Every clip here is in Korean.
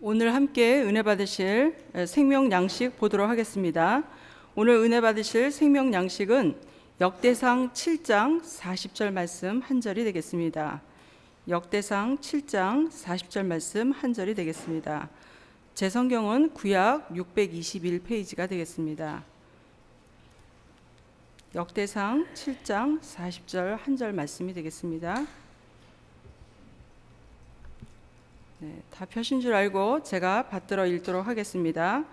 오늘 함께 은혜 받으실 생명 양식 보도록 하겠습니다. 오늘 은혜 받으실 생명 양식은 역대상 7장 40절 말씀 한 절이 되겠습니다. 역대상 7장 40절 말씀 한 절이 되겠습니다. 제 성경은 구약 621페이지가 되겠습니다. 역대상 7장 40절 한 절 말씀이 되겠습니다. 다 펴신 줄 알고 제가 받들어 읽도록 하겠습니다.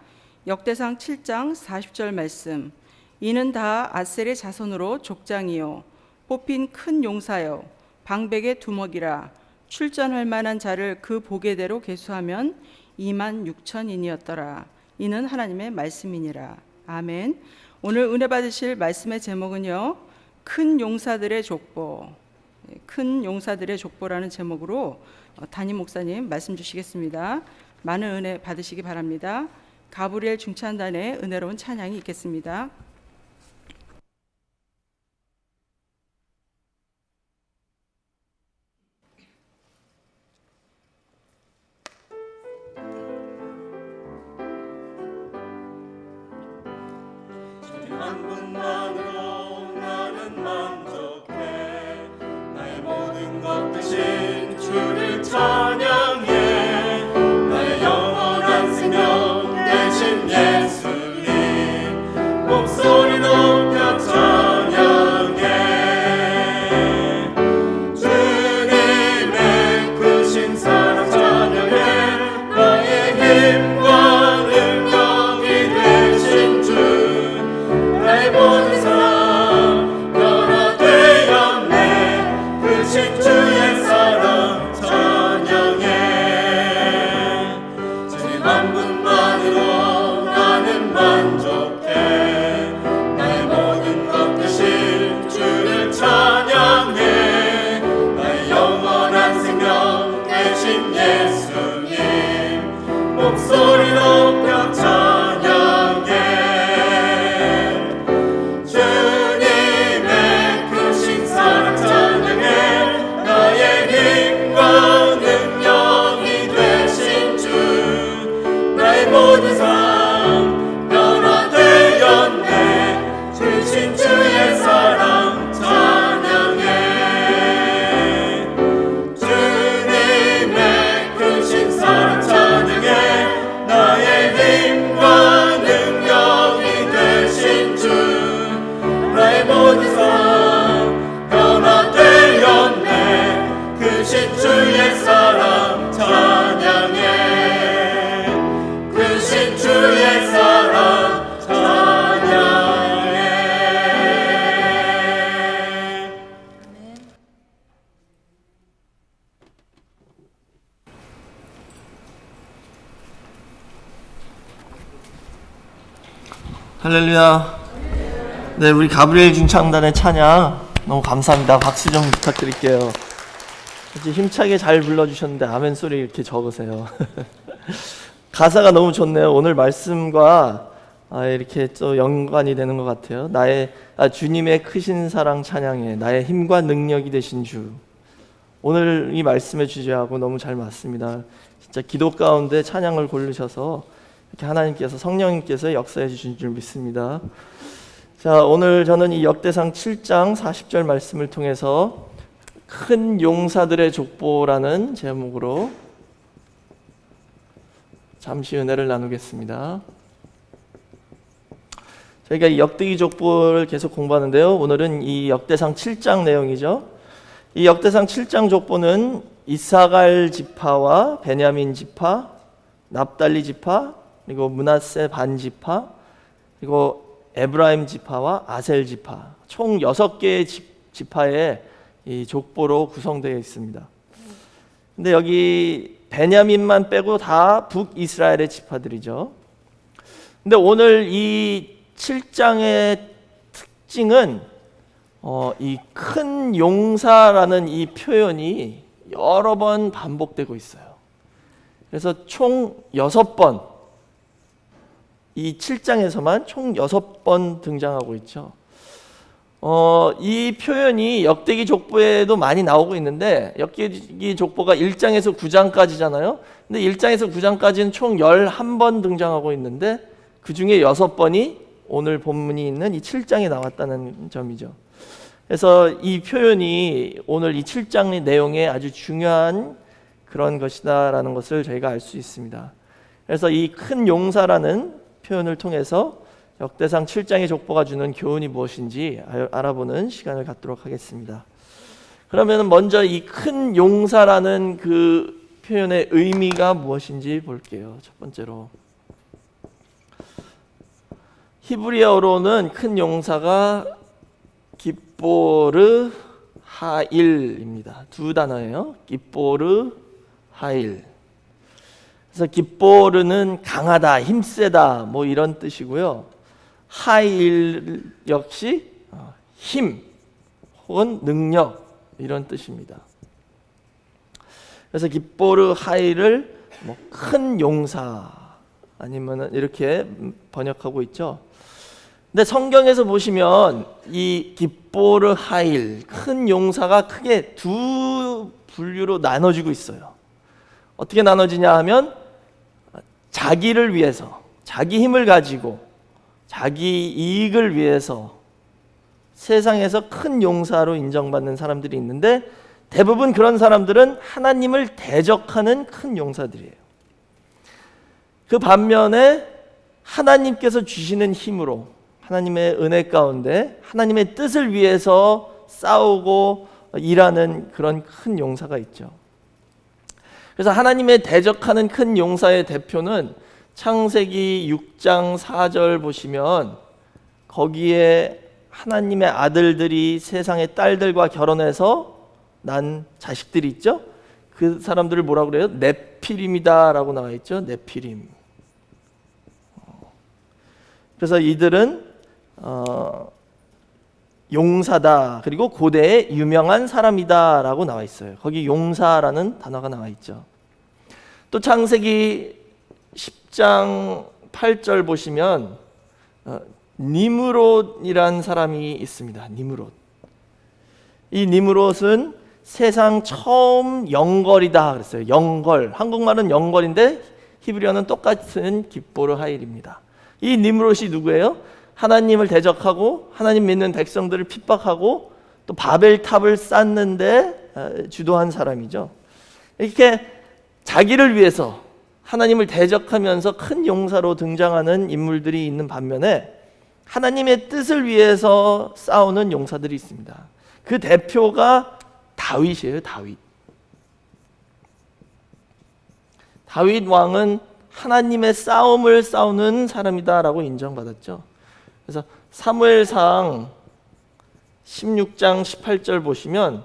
역대상 7장 40절 말씀. 이는 다 아셀의 자손으로 족장이요 뽑힌 큰 용사요 방백의 두목이라. 출전할 만한 자를 그 보게대로 계수하면 26,000인이었더라. 이는 하나님의 말씀이니라. 아멘. 오늘 은혜 받으실 말씀의 제목은요, 큰 용사들의 족보, 큰 용사들의 족보라는 제목으로 담임 목사님 말씀 주시겠습니다. 많은 은혜 받으시기 바랍니다. 가브리엘 중찬단의 은혜로운 찬양이 있겠습니다. 한 분만으로 나는 만족해. 나의 모든 것 대신 주를 찬양해. 나의 영원한 생명 대신 예수님 목소리 높여 찬양해. 주님의 크신 사랑 찬양해. 나의 힘과 능력이 되신 주 나의 모든 삶 변화되었네. 크신 주의 사랑 찬양해. 주님 한 분만으로 나는 만족해. 나의 모든 것 대신 주를 찬양해. 나의 영원한 생명 대신 예수님 목소리 높여 찬양해. 주님의 크신 사랑 찬양해. 나의 힘과 능력이 되신 주 나의 모든 삶 변화되었네. 주신 주의 사랑 찬양해. 주님의 크신 사랑 찬양해. 나의 힘과 능력이 되신 주 나의 모든 삶 변화되었네. 크신 주의 사랑 찬양해. 크신 주의 사랑 찬양해. 할렐루야. 네, 우리 가브리엘 중창단의 찬양 너무 감사합니다. 박수 좀 부탁드릴게요. 이제 힘차게 잘 불러주셨는데 아멘 소리 이렇게 적으세요. 가사가 너무 좋네요. 오늘 말씀과 이렇게 또 연관이 되는 것 같아요. 주님의 크신 사랑 찬양해. 나의 힘과 능력이 되신 주. 오늘 이 말씀의 주제하고 너무 잘 맞습니다. 진짜 기도 가운데 찬양을 고르셔서 이렇게 하나님께서 성령님께서 역사해 주신 줄 믿습니다. 자, 오늘 저는 이 역대상 7장 40절 말씀을 통해서 큰 용사들의 족보라는 제목으로 잠시 은혜를 나누겠습니다. 저희가 이 역대기 족보를 계속 공부하는데요. 오늘은 이 역대상 7장 내용이죠. 이 역대상 7장 족보는 이사갈 지파와 베냐민 지파, 납달리 지파, 그리고 므낫세 반 지파, 그리고 에브라임 지파와 아셀 지파, 총 6개의 지파의 이 족보로 구성되어 있습니다. 근데 여기 베냐민만 빼고 다 북이스라엘의 지파들이죠. 근데 오늘 이 7장의 특징은 이 큰 용사라는 이 표현이 여러 번 반복되고 있어요. 그래서 총 6번, 이 7장에서만 총 6번 등장하고 있죠. 이 표현이 역대기 족보에도 많이 나오고 있는데 역대기 족보가 1장에서 9장까지잖아요. 근데 1장에서 9장까지는 총 11번 등장하고 있는데 그 중에 6번이 오늘 본문이 있는 이 7장에 나왔다는 점이죠. 그래서 이 표현이 오늘 이 7장의 내용에 아주 중요한 그런 것이다라는 것을 저희가 알 수 있습니다. 그래서 이 큰 용사라는 표현을 통해서 역대상 7장의 족보가 주는 교훈이 무엇인지 알아보는 시간을 갖도록 하겠습니다. 그러면 먼저 이 큰 용사라는 그 표현의 의미가 무엇인지 볼게요. 첫 번째로 히브리어로는 큰 용사가 기뽀르 하일입니다. 두 단어예요. 기뽀르 하일. 그래서 기뽀르는 강하다, 힘세다 뭐 이런 뜻이고요. 하일 역시 힘 혹은 능력 이런 뜻입니다. 그래서 기뽀르 하일을 뭐 큰 용사 아니면은 이렇게 번역하고 있죠. 근데 성경에서 보시면 이 기뽀르 하일 큰 용사가 크게 두 분류로 나눠지고 있어요. 어떻게 나눠지냐 하면 자기를 위해서 자기 힘을 가지고 자기 이익을 위해서 세상에서 큰 용사로 인정받는 사람들이 있는데 대부분 그런 사람들은 하나님을 대적하는 큰 용사들이에요. 그 반면에 하나님께서 주시는 힘으로 하나님의 은혜 가운데 하나님의 뜻을 위해서 싸우고 일하는 그런 큰 용사가 있죠. 그래서 하나님의 대적하는 큰 용사의 대표는 창세기 6장 4절 보시면 거기에 하나님의 아들들이 세상의 딸들과 결혼해서 난 자식들이 있죠. 그 사람들을 뭐라고 그래요? 네피림이다 라고 나와 있죠. 네피림. 그래서 이들은 용사다 그리고 고대의 유명한 사람이다 라고 나와 있어요. 거기 용사라는 단어가 나와 있죠. 또 창세기 10장 8절 보시면 니므롯이란 사람이 있습니다. 니므롯. 이 니므롯은 세상 처음 영걸이다 그랬어요. 영걸. 한국말은 영걸인데 히브리어는 똑같은 기뽀르 하일입니다. 이 니므롯이 누구예요? 하나님을 대적하고 하나님 믿는 백성들을 핍박하고 또 바벨탑을 쌓는데 주도한 사람이죠. 이렇게 자기를 위해서 하나님을 대적하면서 큰 용사로 등장하는 인물들이 있는 반면에 하나님의 뜻을 위해서 싸우는 용사들이 있습니다. 그 대표가 다윗이에요. 다윗 왕은 하나님의 싸움을 싸우는 사람이다라고 인정받았죠. 그래서 사무엘상 16장 18절 보시면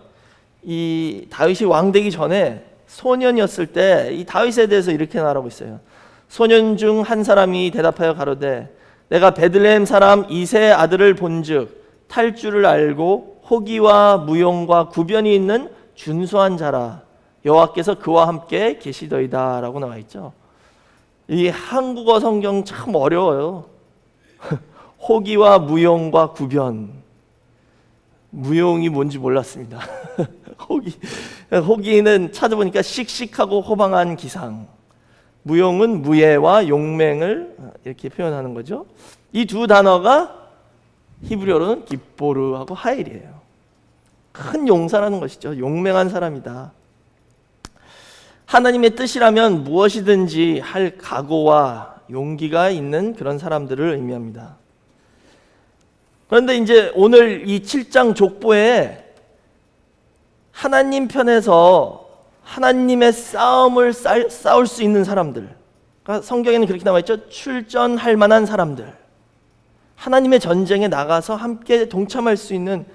이 다윗이 왕되기 전에 소년이었을 때 이 다윗에 대해서 이렇게 말하고 있어요. 소년 중 한 사람이 대답하여 가로되 내가 베들레헴 사람 이새의 아들을 본즉 탈 줄을 알고 호기와 무용과 구변이 있는 준수한 자라 여호와께서 그와 함께 계시더이다 라고 나와 있죠. 이 한국어 성경 참 어려워요. 호기와 무용과 구변. 무용이 뭔지 몰랐습니다. 호기는 찾아보니까 씩씩하고 호방한 기상. 무용은 무예와 용맹을 이렇게 표현하는 거죠. 이 두 단어가 히브리어로는 기뽀르하고 하일이에요. 큰 용사라는 것이죠. 용맹한 사람이다. 하나님의 뜻이라면 무엇이든지 할 각오와 용기가 있는 그런 사람들을 의미합니다. 그런데 이제 오늘 이 7장 족보에 하나님 편에서 하나님의 싸움을 싸울 수 있는 사람들, 그러니까 성경에는 그렇게 나와 있죠. 출전할 만한 사람들, 하나님의 전쟁에 나가서 함께 동참할 수 있는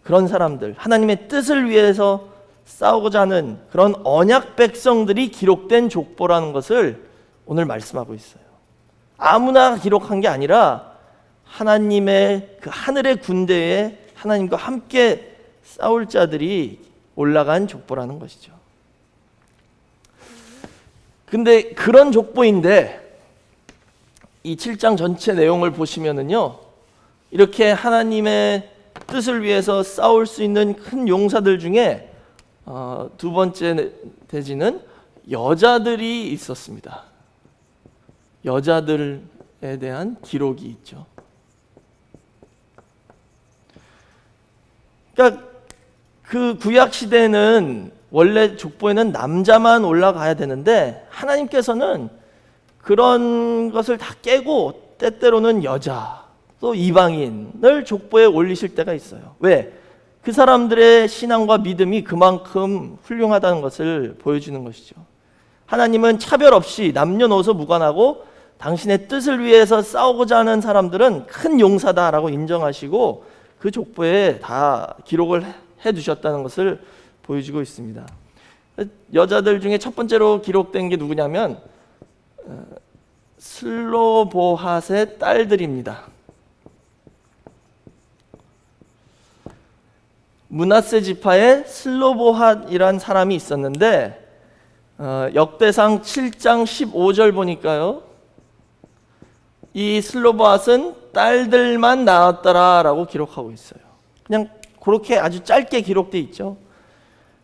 그런 사람들, 하나님의 뜻을 위해서 싸우고자 하는 그런 언약 백성들이 기록된 족보라는 것을 오늘 말씀하고 있어요. 아무나 기록한 게 아니라 하나님의 그 하늘의 군대에 하나님과 함께 싸울 자들이 올라간 족보라는 것이죠. 근데 그런 족보인데 이 7장 전체 내용을 보시면은요, 이렇게 하나님의 뜻을 위해서 싸울 수 있는 큰 용사들 중에 두 번째 대지는 여자들이 있었습니다. 여자들에 대한 기록이 있죠. 그러니까 그 구약 시대는 원래 족보에는 남자만 올라가야 되는데 하나님께서는 그런 것을 다 깨고 때때로는 여자 또 이방인을 족보에 올리실 때가 있어요. 왜? 그 사람들의 신앙과 믿음이 그만큼 훌륭하다는 것을 보여주는 것이죠. 하나님은 차별 없이 남녀노소 무관하고 당신의 뜻을 위해서 싸우고자 하는 사람들은 큰 용사다라고 인정하시고 그 족보에 다 기록을 해두셨다는 것을 보여주고 있습니다. 여자들 중에 첫 번째로 기록된 게 누구냐면 슬로보핫의 딸들입니다. 므낫세 지파에 슬로보핫이란 사람이 있었는데 역대상 7장 15절 보니까요, 이 슬로보핫은 딸들만 낳았더라라고 기록하고 있어요. 그냥 그렇게 아주 짧게 기록돼 있죠.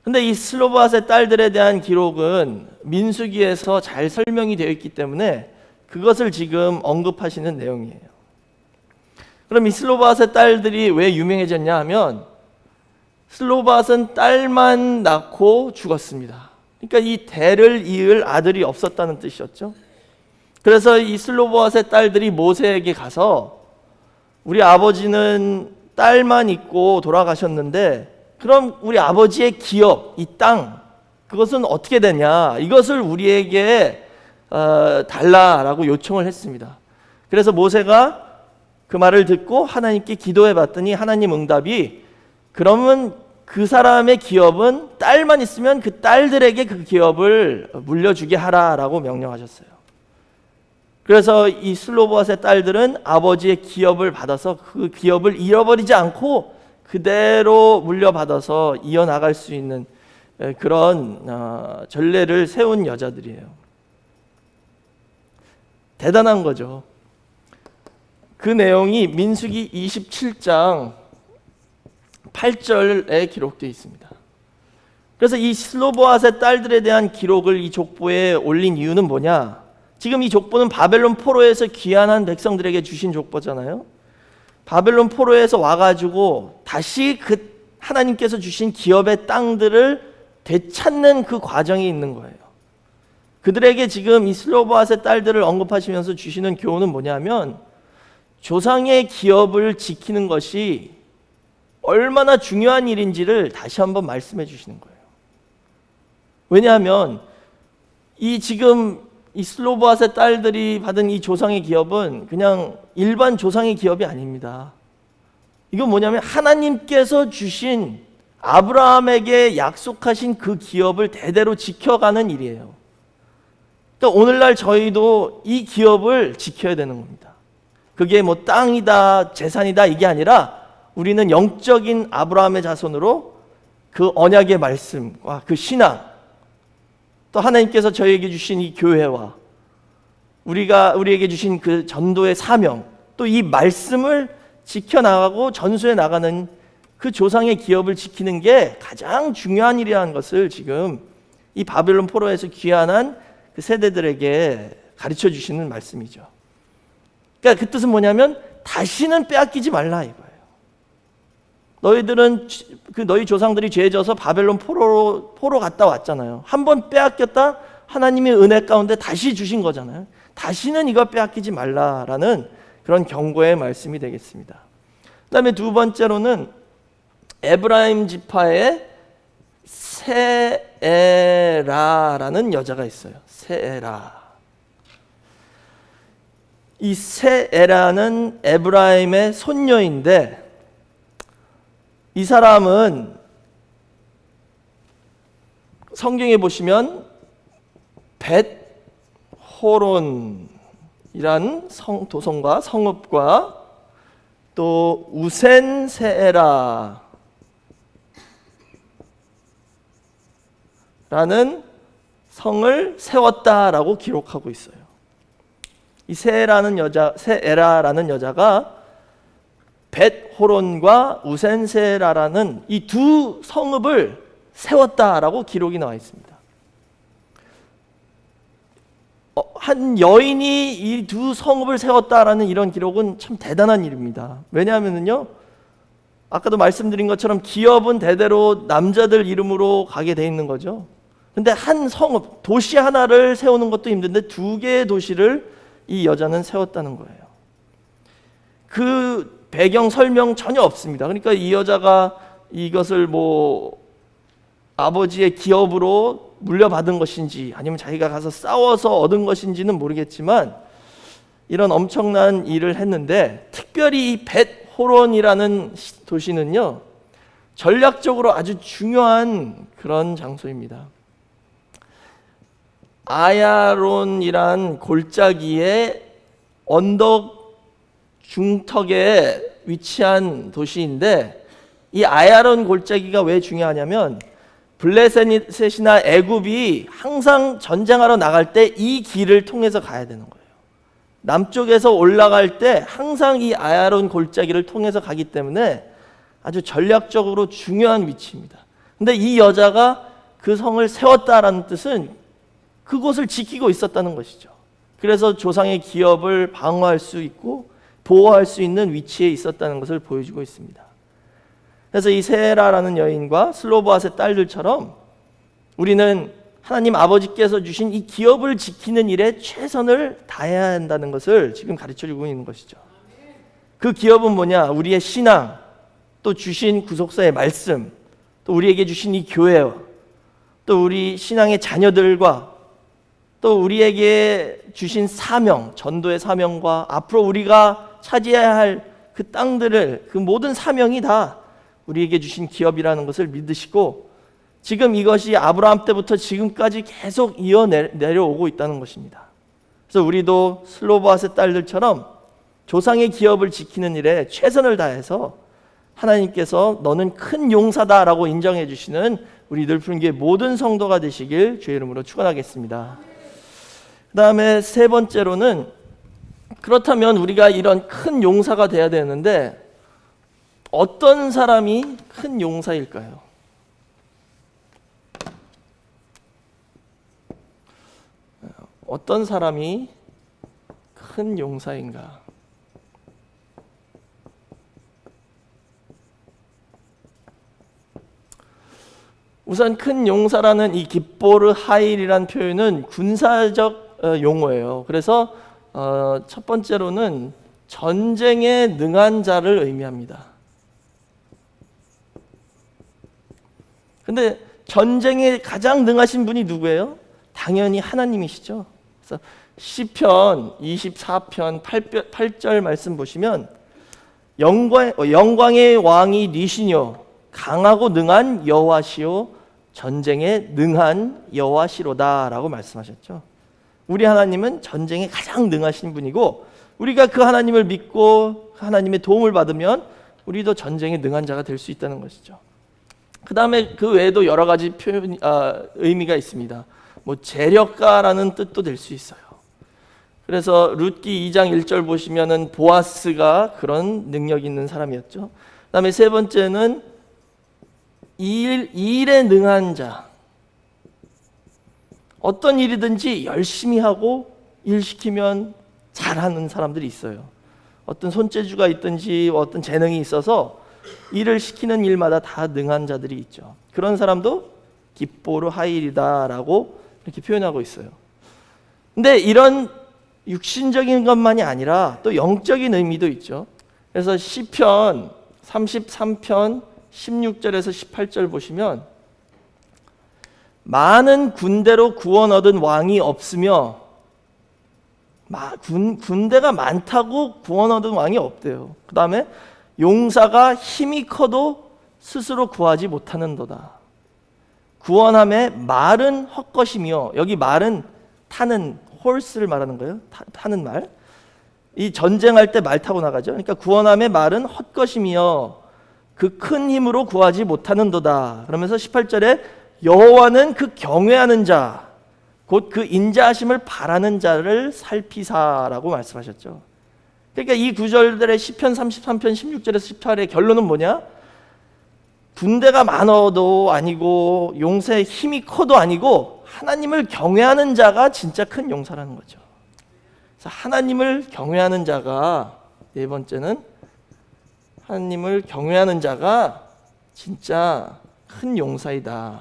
근데 이 슬로보핫의 딸들에 대한 기록은 민수기에서 잘 설명이 되어 있기 때문에 그것을 지금 언급하시는 내용이에요. 그럼 이 슬로보핫의 딸들이 왜 유명해졌냐 하면 슬로보핫은 딸만 낳고 죽었습니다. 그러니까 이 대를 이을 아들이 없었다는 뜻이었죠. 그래서 이 슬로보핫의 딸들이 모세에게 가서 우리 아버지는 딸만 있고 돌아가셨는데 그럼 우리 아버지의 기업, 이 땅, 그것은 어떻게 되냐, 이것을 우리에게 달라라고 요청을 했습니다. 그래서 모세가 그 말을 듣고 하나님께 기도해 봤더니 하나님 응답이, 그러면 그 사람의 기업은 딸만 있으면 그 딸들에게 그 기업을 물려주게 하라라고 명령하셨어요. 그래서 이 슬로보핫의 딸들은 아버지의 기업을 받아서 그 기업을 잃어버리지 않고 그대로 물려받아서 이어나갈 수 있는 그런 전례를 세운 여자들이에요. 대단한 거죠. 그 내용이 민수기 27장 8절에 기록되어 있습니다. 그래서 이 슬로보핫의 딸들에 대한 기록을 이 족보에 올린 이유는 뭐냐? 지금 이 족보는 바벨론 포로에서 귀환한 백성들에게 주신 족보잖아요. 바벨론 포로에서 와가지고 다시 그 하나님께서 주신 기업의 땅들을 되찾는 그 과정이 있는 거예요. 그들에게 지금 이 슬로보핫의 딸들을 언급하시면서 주시는 교훈은 뭐냐면, 조상의 기업을 지키는 것이 얼마나 중요한 일인지를 다시 한번 말씀해 주시는 거예요. 왜냐하면 지금 이 슬로보핫의 딸들이 받은 이 조상의 기업은 그냥 일반 조상의 기업이 아닙니다. 이건 뭐냐면 하나님께서 주신, 아브라함에게 약속하신 그 기업을 대대로 지켜가는 일이에요. 그러니까 오늘날 저희도 이 기업을 지켜야 되는 겁니다. 그게 뭐 땅이다, 재산이다 이게 아니라 우리는 영적인 아브라함의 자손으로 그 언약의 말씀과 그 신앙, 또 하나님께서 저희에게 주신 이 교회와 우리에게 주신 그 전도의 사명, 또 이 말씀을 지켜나가고 전수해 나가는 그 조상의 기업을 지키는 게 가장 중요한 일이라는 것을 지금 이 바벨론 포로에서 귀환한 그 세대들에게 가르쳐 주시는 말씀이죠. 그러니까 그 뜻은 뭐냐면 다시는 빼앗기지 말라 이거예요. 너희들은 너희 조상들이 죄져서 바벨론 포로 갔다 왔잖아요. 한번 빼앗겼다 하나님의 은혜 가운데 다시 주신 거잖아요. 다시는 이거 빼앗기지 말라라는 그런 경고의 말씀이 되겠습니다. 그다음에 두 번째로는 에브라임 지파의 세에라라는 여자가 있어요. 세에라. 이 세에라는 에브라임의 손녀인데, 이 사람은 성경에 보시면 벳호론이란 도성과 성읍과 또 우센세에라라는 성을 세웠다라고 기록하고 있어요. 이 세에라라는 여자가 벳호론과 우센세라라는 이 두 성읍을 세웠다라고 기록이 나와 있습니다. 한 여인이 이 두 성읍을 세웠다라는 이런 기록은 참 대단한 일입니다. 왜냐하면요, 아까도 말씀드린 것처럼 기업은 대대로 남자들 이름으로 가게 돼 있는 거죠. 근데 한 성읍, 도시 하나를 세우는 것도 힘든데 두 개의 도시를 이 여자는 세웠다는 거예요. 그 배경 설명 전혀 없습니다. 그러니까 이 여자가 이것을 아버지의 기업으로 물려받은 것인지 아니면 자기가 가서 싸워서 얻은 것인지는 모르겠지만 이런 엄청난 일을 했는데, 특별히 이 벳호론이라는 도시는요, 전략적으로 아주 중요한 그런 장소입니다. 아야론이란 골짜기의 언덕 중턱에 위치한 도시인데, 이 아야론 골짜기가 왜 중요하냐면 블레셋이나 애굽이 항상 전쟁하러 나갈 때 이 길을 통해서 가야 되는 거예요. 남쪽에서 올라갈 때 항상 이 아야론 골짜기를 통해서 가기 때문에 아주 전략적으로 중요한 위치입니다. 근데 이 여자가 그 성을 세웠다라는 뜻은 그곳을 지키고 있었다는 것이죠. 그래서 조상의 기업을 방어할 수 있고 보호할 수 있는 위치에 있었다는 것을 보여주고 있습니다. 그래서 이 세라라는 여인과 슬로보앗의 딸들처럼 우리는 하나님 아버지께서 주신 이 기업을 지키는 일에 최선을 다해야 한다는 것을 지금 가르쳐주고 있는 것이죠. 그 기업은 뭐냐? 우리의 신앙, 또 주신 구속사의 말씀, 또 우리에게 주신 이 교회, 또 우리 신앙의 자녀들과 또 우리에게 주신 사명, 전도의 사명과 앞으로 우리가 차지해야 할 그 땅들을, 그 모든 사명이 다 우리에게 주신 기업이라는 것을 믿으시고, 지금 이것이 아브라함 때부터 지금까지 계속 내려오고 있다는 것입니다. 그래서 우리도 슬로보앗의 딸들처럼 조상의 기업을 지키는 일에 최선을 다해서 하나님께서 너는 큰 용사다라고 인정해 주시는 우리 늘푸른교회 모든 성도가 되시길 주의 이름으로 축원하겠습니다. 그 다음에 세 번째로는, 그렇다면 우리가 이런 큰 용사가 돼야 되는데 어떤 사람이 큰 용사일까요? 어떤 사람이 큰 용사인가? 우선 큰 용사라는 이 깃보르 하일이라는 표현은 군사적 용어예요. 그래서 첫 번째로는 전쟁에 능한 자를 의미합니다. 근데 전쟁에 가장 능하신 분이 누구예요? 당연히 하나님이시죠. 그래서 시편 24편 8절 말씀 보시면 영광의 왕이 니시뇨 강하고 능한 여호와시요 전쟁에 능한 여호와시로다라고 말씀하셨죠. 우리 하나님은 전쟁에 가장 능하신 분이고, 우리가 그 하나님을 믿고 하나님의 도움을 받으면 우리도 전쟁에 능한 자가 될 수 있다는 것이죠. 그 다음에 그 외에도 여러 가지 의미가 있습니다. 재력가라는 뜻도 될 수 있어요. 그래서 룻기 2장 1절 보시면은 보아스가 그런 능력 있는 사람이었죠. 그 다음에 세 번째는 일에 능한 자. 어떤 일이든지 열심히 하고 일 시키면 잘하는 사람들이 있어요. 어떤 손재주가 있든지 어떤 재능이 있어서 일을 시키는 일마다 다 능한 자들이 있죠. 그런 사람도 깃보르 하일이다라고 이렇게 표현하고 있어요. 근데 이런 육신적인 것만이 아니라 또 영적인 의미도 있죠. 그래서 시편 33편 16절에서 18절 보시면 많은 군대로 구원 얻은 왕이 없으며, 군대가 많다고 구원 얻은 왕이 없대요. 그 다음에 용사가 힘이 커도 스스로 구하지 못하는도다. 구원함에 말은 헛것이며, 여기 말은 타는 홀스를 말하는 거예요. 타는 말. 이 전쟁할 때 말 타고 나가죠. 그러니까 구원함에 말은 헛것이며 그 큰 힘으로 구하지 못하는도다. 그러면서 18절에 여호와는 그 경외하는 자, 곧 그 인자하심을 바라는 자를 살피사라고 말씀하셨죠. 그러니까 이 구절들의 시편 33편 16절에서 18의 결론은 뭐냐? 군대가 많아도 아니고 용사의 힘이 커도 아니고 하나님을 경외하는 자가 진짜 큰 용사라는 거죠. 그래서 하나님을 경외하는 자가, 네 번째는 하나님을 경외하는 자가 진짜 큰 용사이다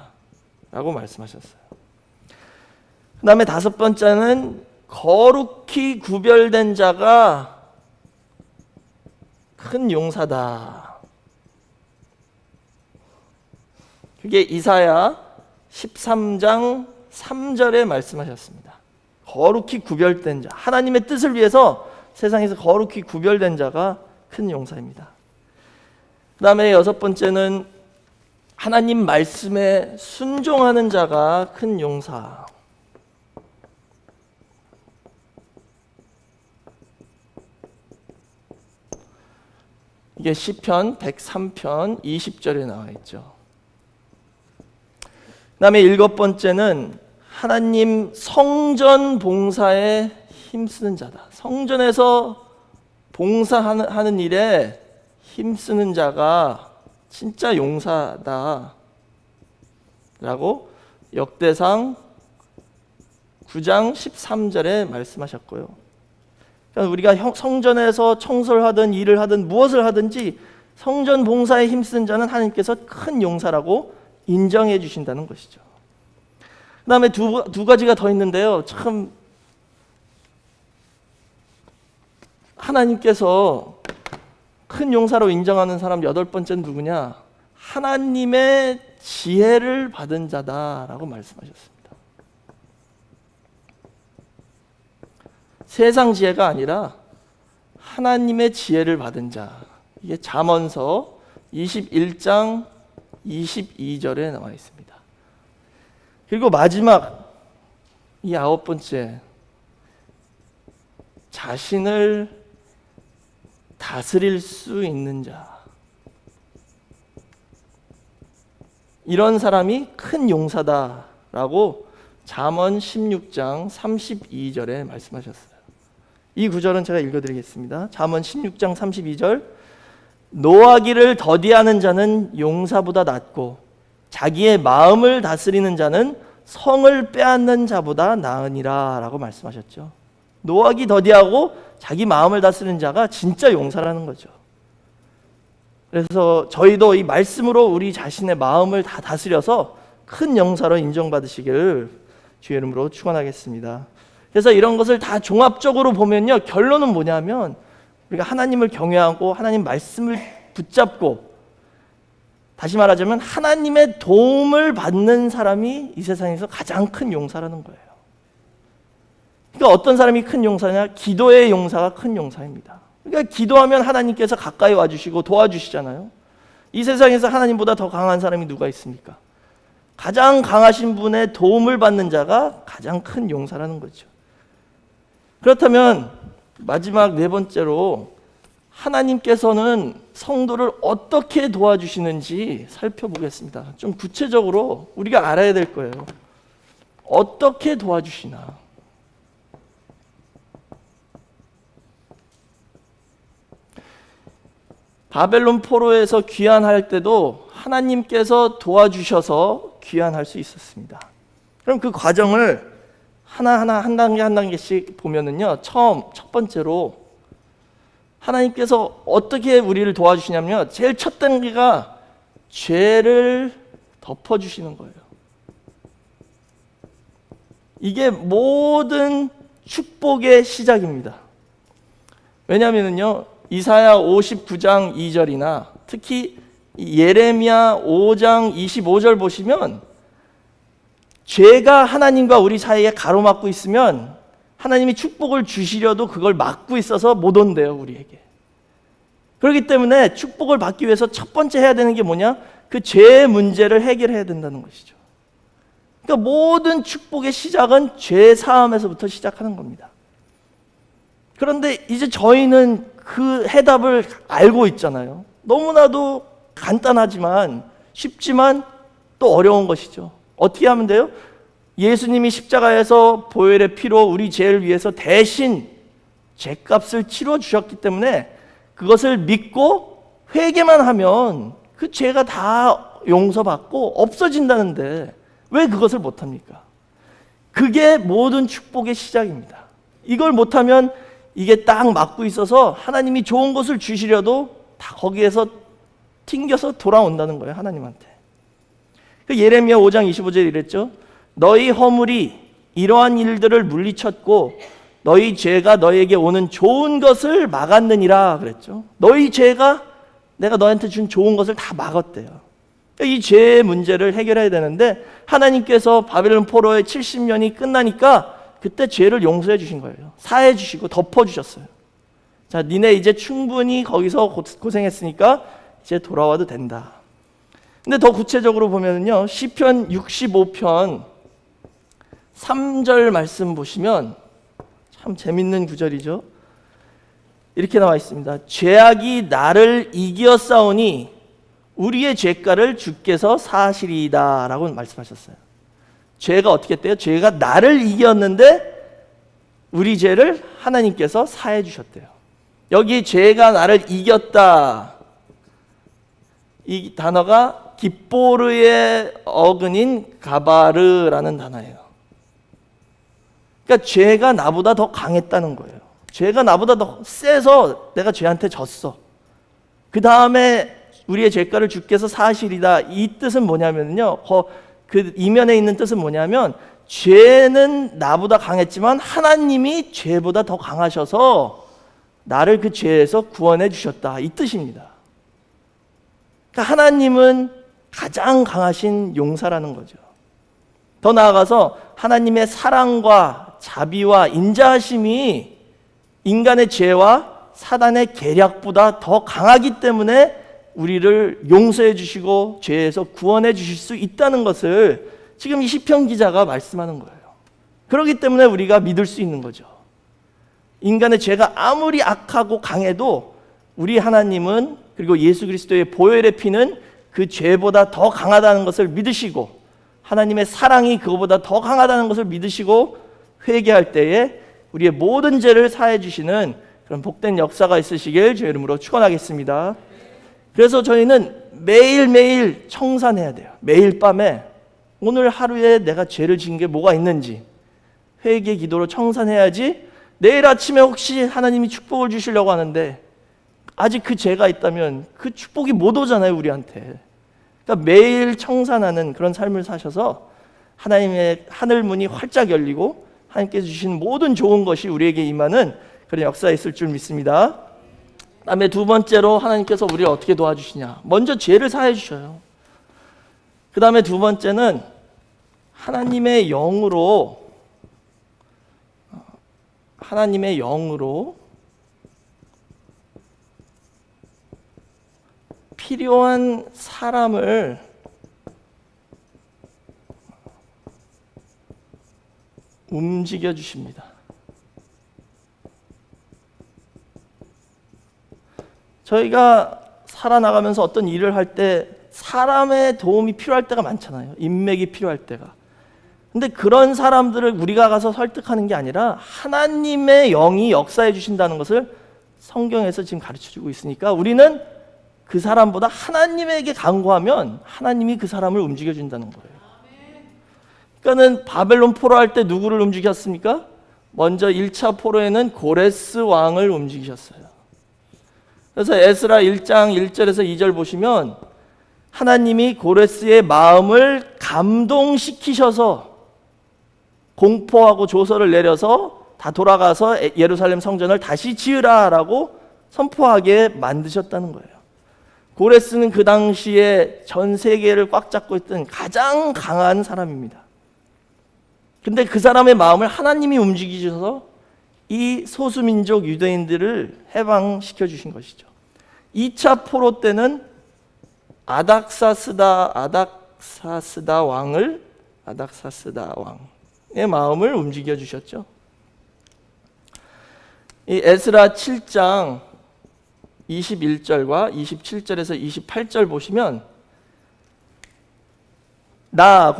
라고 말씀하셨어요. 그 다음에 다섯 번째는 거룩히 구별된 자가 큰 용사다. 그게 이사야 13장 3절에 말씀하셨습니다. 거룩히 구별된 자, 하나님의 뜻을 위해서 세상에서 거룩히 구별된 자가 큰 용사입니다. 그 다음에 여섯 번째는 하나님 말씀에 순종하는 자가 큰 용사. 이게 시편 103편 20절에 나와 있죠. 그 다음에 일곱 번째는 하나님 성전 봉사에 힘쓰는 자다. 성전에서 봉사하는 일에 힘쓰는 자가 진짜 용사다 라고 역대상 9장 13절에 말씀하셨고요. 그러니까 우리가 성전에서 청소를 하든 일을 하든 무엇을 하든지 성전 봉사에 힘쓰는 자는 하나님께서 큰 용사라고 인정해 주신다는 것이죠. 그 다음에 두 가지가 더 있는데요. 참 하나님께서 큰 용사로 인정하는 사람 여덟 번째는 누구냐? 하나님의 지혜를 받은 자다라고 말씀하셨습니다. 세상 지혜가 아니라 하나님의 지혜를 받은 자. 이게 잠언서 21장 22절에 나와 있습니다. 그리고 마지막 이 아홉 번째, 자신을 다스릴 수 있는 자. 이런 사람이 큰 용사다라고 잠언 16장 32절에 말씀하셨어요. 이 구절은 제가 읽어드리겠습니다. 잠언 16장 32절, 노하기를 더디하는 자는 용사보다 낫고 자기의 마음을 다스리는 자는 성을 빼앗는 자보다 나으니라 라고 말씀하셨죠. 노하기 더디하고 자기 마음을 다스리는 자가 진짜 용사라는 거죠. 그래서 저희도 이 말씀으로 우리 자신의 마음을 다 다스려서 큰 용사로 인정받으시기를 주의 이름으로 축원하겠습니다. 그래서 이런 것을 다 종합적으로 보면요, 결론은 뭐냐면 우리가 하나님을 경외하고 하나님 말씀을 붙잡고, 다시 말하자면 하나님의 도움을 받는 사람이 이 세상에서 가장 큰 용사라는 거예요. 그러니까 어떤 사람이 큰 용사냐? 기도의 용사가 큰 용사입니다. 그러니까 기도하면 하나님께서 가까이 와주시고 도와주시잖아요. 이 세상에서 하나님보다 더 강한 사람이 누가 있습니까? 가장 강하신 분의 도움을 받는 자가 가장 큰 용사라는 거죠. 그렇다면 마지막 네 번째로 하나님께서는 성도를 어떻게 도와주시는지 살펴보겠습니다. 좀 구체적으로 우리가 알아야 될 거예요. 어떻게 도와주시나? 바벨론 포로에서 귀환할 때도 하나님께서 도와주셔서 귀환할 수 있었습니다. 그럼 그 과정을 하나하나 한 단계 한 단계씩 보면은요, 첫 번째로 하나님께서 어떻게 우리를 도와주시냐면요, 제일 첫 단계가 죄를 덮어주시는 거예요. 이게 모든 축복의 시작입니다. 왜냐하면요, 이사야 59장 2절이나 특히 예레미야 5장 25절 보시면 죄가 하나님과 우리 사이에 가로막고 있으면 하나님이 축복을 주시려도 그걸 막고 있어서 못 온대요, 우리에게. 그렇기 때문에 축복을 받기 위해서 첫 번째 해야 되는 게 뭐냐? 그 죄의 문제를 해결해야 된다는 것이죠. 그러니까 모든 축복의 시작은 죄 사함에서부터 시작하는 겁니다. 그런데 이제 저희는 그 해답을 알고 있잖아요. 너무나도 간단하지만 쉽지만 또 어려운 것이죠. 어떻게 하면 돼요? 예수님이 십자가에서 보혈의 피로 우리 죄를 위해서 대신 죄값을 치러 주셨기 때문에 그것을 믿고 회개만 하면 그 죄가 다 용서받고 없어진다는데 왜 그것을 못합니까? 그게 모든 축복의 시작입니다. 이걸 못하면 이게 딱 막고 있어서 하나님이 좋은 것을 주시려도 다 거기에서 튕겨서 돌아온다는 거예요, 하나님한테. 예레미야 5장 25절에 이랬죠. 너희 허물이 이러한 일들을 물리쳤고 너희 죄가 너희에게 오는 좋은 것을 막았느니라 그랬죠. 너희 죄가 내가 너한테 준 좋은 것을 다 막았대요. 이 죄의 문제를 해결해야 되는데 하나님께서 바벨론 포로의 70년이 끝나니까 그때 죄를 용서해 주신 거예요. 사해 주시고 덮어 주셨어요. 자, 니네 이제 충분히 거기서 고생했으니까 이제 돌아와도 된다. 근데 더 구체적으로 보면은요, 시편 65편 3절 말씀 보시면 참 재밌는 구절이죠. 이렇게 나와 있습니다. 죄악이 나를 이기었사오니 우리의 죄가를 주께서 사하시리이다 라고 말씀하셨어요. 죄가 어떻게 했대요? 죄가 나를 이겼는데 우리 죄를 하나님께서 사해 주셨대요. 여기 죄가 나를 이겼다, 이 단어가 깁보르의 어근인 가바르라는 단어예요. 그러니까 죄가 나보다 더 강했다는 거예요. 죄가 나보다 더 세서 내가 죄한테 졌어. 그 다음에 우리의 죄가를 주께서 사하시리다. 이 뜻은 뭐냐면요, 그 이면에 있는 뜻은 뭐냐면 죄는 나보다 강했지만 하나님이 죄보다 더 강하셔서 나를 그 죄에서 구원해 주셨다, 이 뜻입니다. 그러니까 하나님은 가장 강하신 용사라는 거죠. 더 나아가서 하나님의 사랑과 자비와 인자하심이 인간의 죄와 사단의 계략보다 더 강하기 때문에 우리를 용서해 주시고 죄에서 구원해 주실 수 있다는 것을 지금 이 시편 기자가 말씀하는 거예요. 그렇기 때문에 우리가 믿을 수 있는 거죠. 인간의 죄가 아무리 악하고 강해도 우리 하나님은, 그리고 예수 그리스도의 보혈의 피는 그 죄보다 더 강하다는 것을 믿으시고 하나님의 사랑이 그거보다 더 강하다는 것을 믿으시고 회개할 때에 우리의 모든 죄를 사해 주시는 그런 복된 역사가 있으시길 주의 이름으로 축원하겠습니다. 그래서 저희는 매일매일 청산해야 돼요. 매일 밤에 오늘 하루에 내가 죄를 지은 게 뭐가 있는지 회개 기도로 청산해야지 내일 아침에 혹시 하나님이 축복을 주시려고 하는데 아직 그 죄가 있다면 그 축복이 못 오잖아요, 우리한테. 그러니까 매일 청산하는 그런 삶을 사셔서 하나님의 하늘 문이 활짝 열리고 하나님께서 주신 모든 좋은 것이 우리에게 임하는 그런 역사가 있을 줄 믿습니다. 다음에 두 번째로 하나님께서 우리를 어떻게 도와주시냐. 먼저 죄를 사해 주셔요. 그 다음에 두 번째는 하나님의 영으로 필요한 사람을 움직여 주십니다. 저희가 살아나가면서 어떤 일을 할 때 사람의 도움이 필요할 때가 많잖아요. 인맥이 필요할 때가. 근데 그런 사람들을 우리가 가서 설득하는 게 아니라 하나님의 영이 역사해 주신다는 것을 성경에서 지금 가르쳐주고 있으니까 우리는 그 사람보다 하나님에게 간구하면 하나님이 그 사람을 움직여 준다는 거예요. 그러니까는 바벨론 포로 할 때 누구를 움직였습니까? 먼저 1차 포로에는 고레스 왕을 움직이셨어요. 그래서 에스라 1장 1절에서 2절 보시면 하나님이 고레스의 마음을 감동시키셔서 공포하고 조서를 내려서 다 돌아가서 예루살렘 성전을 다시 지으라라고 선포하게 만드셨다는 거예요. 고레스는 그 당시에 전 세계를 꽉 잡고 있던 가장 강한 사람입니다. 근데 그 사람의 마음을 하나님이 움직이셔서 이 소수민족 유대인들을 해방시켜 주신 것이죠. 2차 포로 때는 아닥사스다 왕의 마음을 움직여 주셨죠. 이 에스라 7장 21절과 27절에서 28절 보시면 나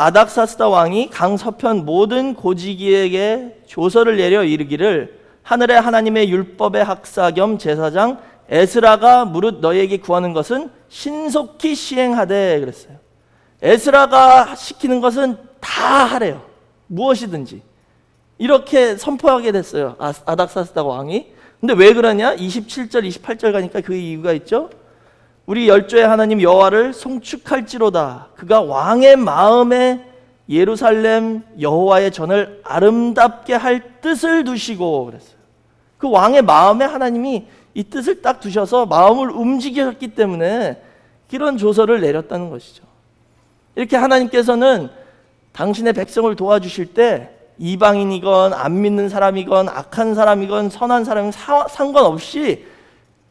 아닥사스다 왕이 강 서편 모든 고지기에게 조서를 내려 이르기를 하늘의 하나님의 율법의 학사 겸 제사장 에스라가 무릇 너희에게 구하는 것은 신속히 시행하되 그랬어요. 에스라가 시키는 것은 다 하래요. 무엇이든지. 이렇게 선포하게 됐어요. 아닥사스다 왕이. 근데 왜 그러냐? 27절 28절 가니까 그 이유가 있죠. 우리 열조의 하나님 여호와를 송축할지로다. 그가 왕의 마음에 예루살렘 여호와의 전을 아름답게 할 뜻을 두시고 그랬어요. 그 왕의 마음에 하나님이 이 뜻을 딱 두셔서 마음을 움직였기 때문에 이런 조서를 내렸다는 것이죠. 이렇게 하나님께서는 당신의 백성을 도와주실 때 이방인이건 안 믿는 사람이건 악한 사람이건 선한 사람이건 상관없이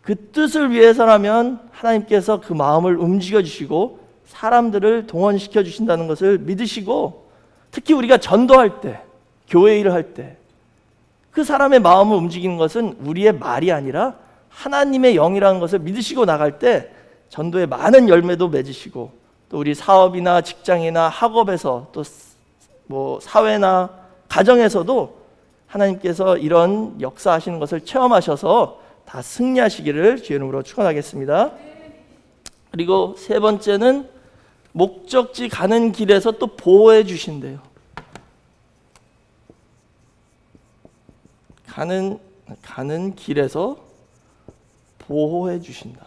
그 뜻을 위해서라면 하나님께서 그 마음을 움직여 주시고 사람들을 동원시켜 주신다는 것을 믿으시고, 특히 우리가 전도할 때, 교회 일을 할 때 그 사람의 마음을 움직이는 것은 우리의 말이 아니라 하나님의 영이라는 것을 믿으시고 나갈 때 전도에 많은 열매도 맺으시고, 또 우리 사업이나 직장이나 학업에서 또 뭐 사회나 가정에서도 하나님께서 이런 역사하시는 것을 체험하셔서 다 승리하시기를 주의 이름으로 축원하겠습니다. 그리고 세 번째는 목적지 가는 길에서 또 보호해 주신대요. 가는 길에서 보호해 주신다.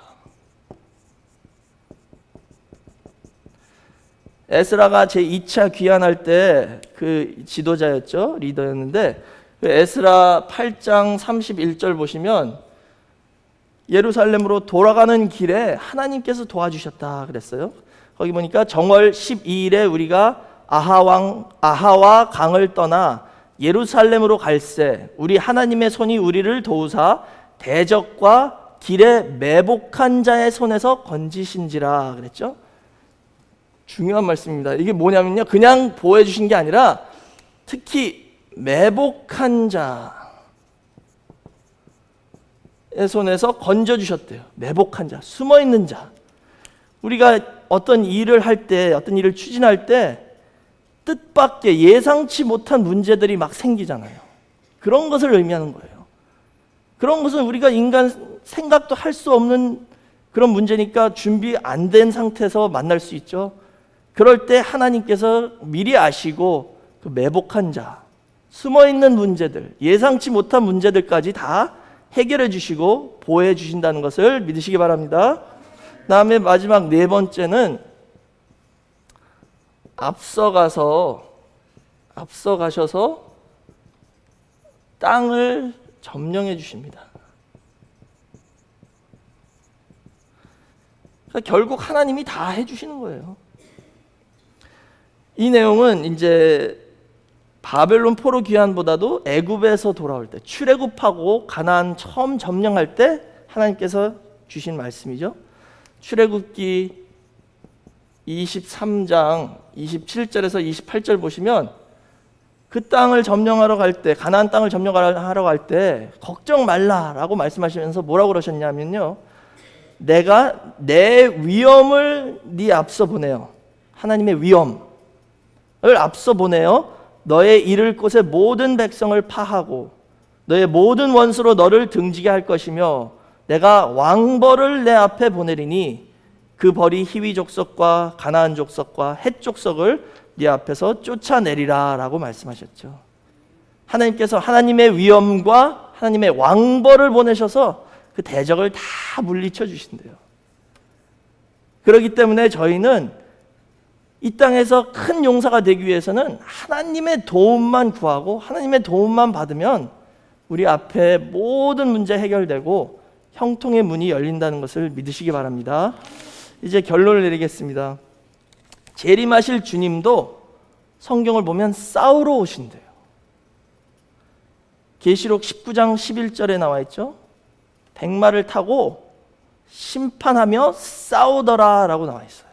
에스라가 제2차 귀환할 때 그 지도자였죠. 리더였는데 그 에스라 8장 31절 보시면 예루살렘으로 돌아가는 길에 하나님께서 도와주셨다 그랬어요. 거기 보니까 정월 12일에 우리가 아하와 강을 떠나 예루살렘으로 갈새 우리 하나님의 손이 우리를 도우사 대적과 길에 매복한 자의 손에서 건지신지라 그랬죠. 중요한 말씀입니다. 이게 뭐냐면요, 그냥 보호해 주신 게 아니라 특히 매복한 자의 손에서 건져주셨대요. 매복한 자, 숨어있는 자. 우리가 어떤 일을 할 때, 어떤 일을 추진할 때 뜻밖의 예상치 못한 문제들이 막 생기잖아요. 그런 것을 의미하는 거예요. 그런 것은 우리가 인간 생각도 할 수 없는 그런 문제니까 준비 안 된 상태에서 만날 수 있죠. 그럴 때 하나님께서 미리 아시고 그 매복한 자, 숨어있는 문제들, 예상치 못한 문제들까지 다 해결해 주시고 보호해 주신다는 것을 믿으시기 바랍니다. 다음에 마지막 네 번째는 앞서가셔서 땅을 점령해 주십니다. 그러니까 결국 하나님이 다 해주시는 거예요. 이 내용은 이제 바벨론 포로 귀환보다도 애굽에서 돌아올 때, 출애굽하고 가나안 처음 점령할 때 하나님께서 주신 말씀이죠. 출애굽기 23장 27절에서 28절 보시면 그 땅을 점령하러 갈 때, 가나안 땅을 점령하러 갈 때 걱정 말라라고 말씀하시면서 뭐라고 그러셨냐면요, 내가 내 위엄을 네 앞서 보내요. 하나님의 위엄을 앞서 보내요. 너의 이를 곳의 모든 백성을 파하고 너의 모든 원수로 너를 등지게 할 것이며 내가 왕벌을 내 앞에 보내리니 그 벌이 히위 족속과 가나안 족속과 헷 족속을 네 앞에서 쫓아내리라 라고 말씀하셨죠. 하나님께서 하나님의 위엄과 하나님의 왕벌을 보내셔서 그 대적을 다 물리쳐 주신대요. 그렇기 때문에 저희는 이 땅에서 큰 용사가 되기 위해서는 하나님의 도움만 구하고 하나님의 도움만 받으면 우리 앞에 모든 문제 해결되고 형통의 문이 열린다는 것을 믿으시기 바랍니다. 이제 결론을 내리겠습니다. 재림하실 주님도 성경을 보면 싸우러 오신대요. 계시록 19장 11절에 나와 있죠. 백마를 타고 심판하며 싸우더라 라고 나와 있어요.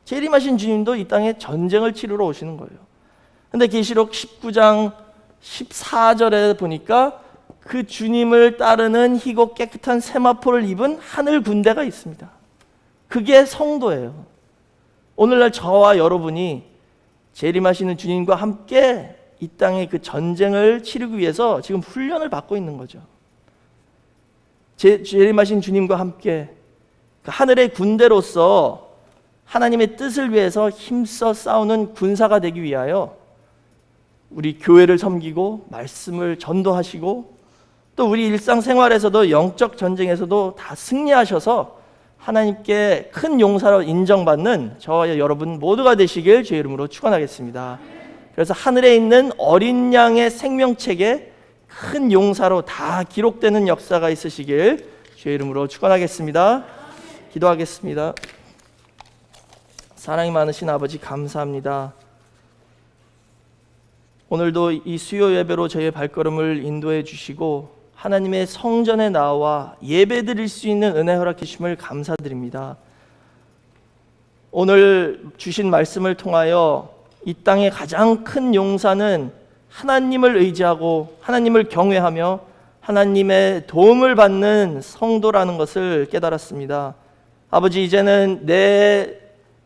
재림하신 주님도 이 땅에 전쟁을 치르러 오시는 거예요. 근데 계시록 19장 14절에 보니까 그 주님을 따르는 희고 깨끗한 세마포를 입은 하늘 군대가 있습니다. 그게 성도예요. 오늘날 저와 여러분이 재림하시는 주님과 함께 이 땅의 그 전쟁을 치르기 위해서 지금 훈련을 받고 있는 거죠. 재림하신 주님과 함께 그 하늘의 군대로서 하나님의 뜻을 위해서 힘써 싸우는 군사가 되기 위하여 우리 교회를 섬기고 말씀을 전도하시고 또 우리 일상생활에서도 영적 전쟁에서도 다 승리하셔서 하나님께 큰 용사로 인정받는 저와 여러분 모두가 되시길 주의 이름으로 축원하겠습니다. 그래서 하늘에 있는 어린 양의 생명책에 큰 용사로 다 기록되는 역사가 있으시길 주의 이름으로 축원하겠습니다. 기도하겠습니다. 사랑이 많으신 아버지 감사합니다. 오늘도 이 수요 예배로 저희의 발걸음을 인도해 주시고 하나님의 성전에 나와 예배 드릴 수 있는 은혜 허락해 주심을 감사드립니다. 오늘 주신 말씀을 통하여 이 땅의 가장 큰 용사는 하나님을 의지하고 하나님을 경외하며 하나님의 도움을 받는 성도라는 것을 깨달았습니다. 아버지, 이제는 내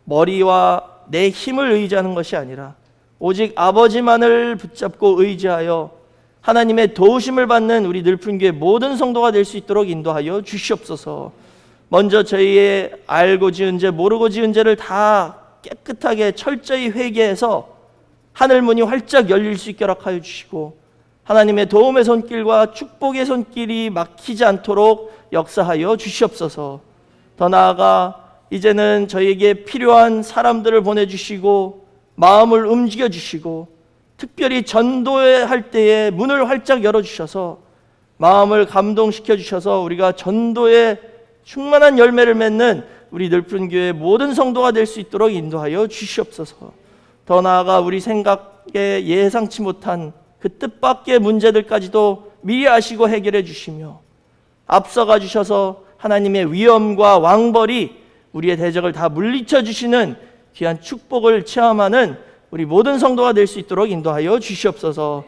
머리와 내 힘을 의지하는 것이 아니라 오직 아버지만을 붙잡고 의지하여 하나님의 도우심을 받는 우리 늘품교회 모든 성도가 될 수 있도록 인도하여 주시옵소서. 먼저 저희의 알고 지은 죄 모르고 지은 죄를 다 깨끗하게 철저히 회개해서 하늘문이 활짝 열릴 수 있게 허락하여 주시고 하나님의 도움의 손길과 축복의 손길이 막히지 않도록 역사하여 주시옵소서. 더 나아가 이제는 저희에게 필요한 사람들을 보내주시고 마음을 움직여 주시고 특별히 전도할 때에 문을 활짝 열어주셔서 마음을 감동시켜 주셔서 우리가 전도에 충만한 열매를 맺는 우리 늘품교회 모든 성도가 될 수 있도록 인도하여 주시옵소서. 더 나아가 우리 생각에 예상치 못한 그 뜻밖의 문제들까지도 미리 아시고 해결해 주시며 앞서가 주셔서 하나님의 위엄과 왕벌이 우리의 대적을 다 물리쳐 주시는 귀한 축복을 체험하는 우리 모든 성도가 될 수 있도록 인도하여 주시옵소서.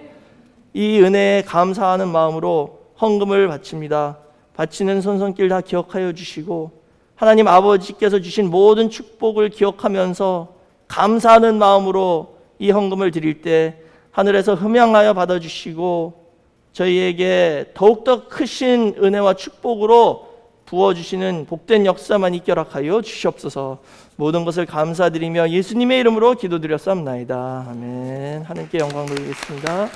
이 은혜에 감사하는 마음으로 헌금을 바칩니다. 바치는 손손길 다 기억하여 주시고 하나님 아버지께서 주신 모든 축복을 기억하면서 감사하는 마음으로 이 헌금을 드릴 때 하늘에서 흠양하여 받아주시고 저희에게 더욱더 크신 은혜와 축복으로 부어주시는 복된 역사만 있게 허락하여 주시옵소서. 모든 것을 감사드리며 예수님의 이름으로 기도드렸사옵나이다. 아멘. 하나님께 영광 돌리겠습니다.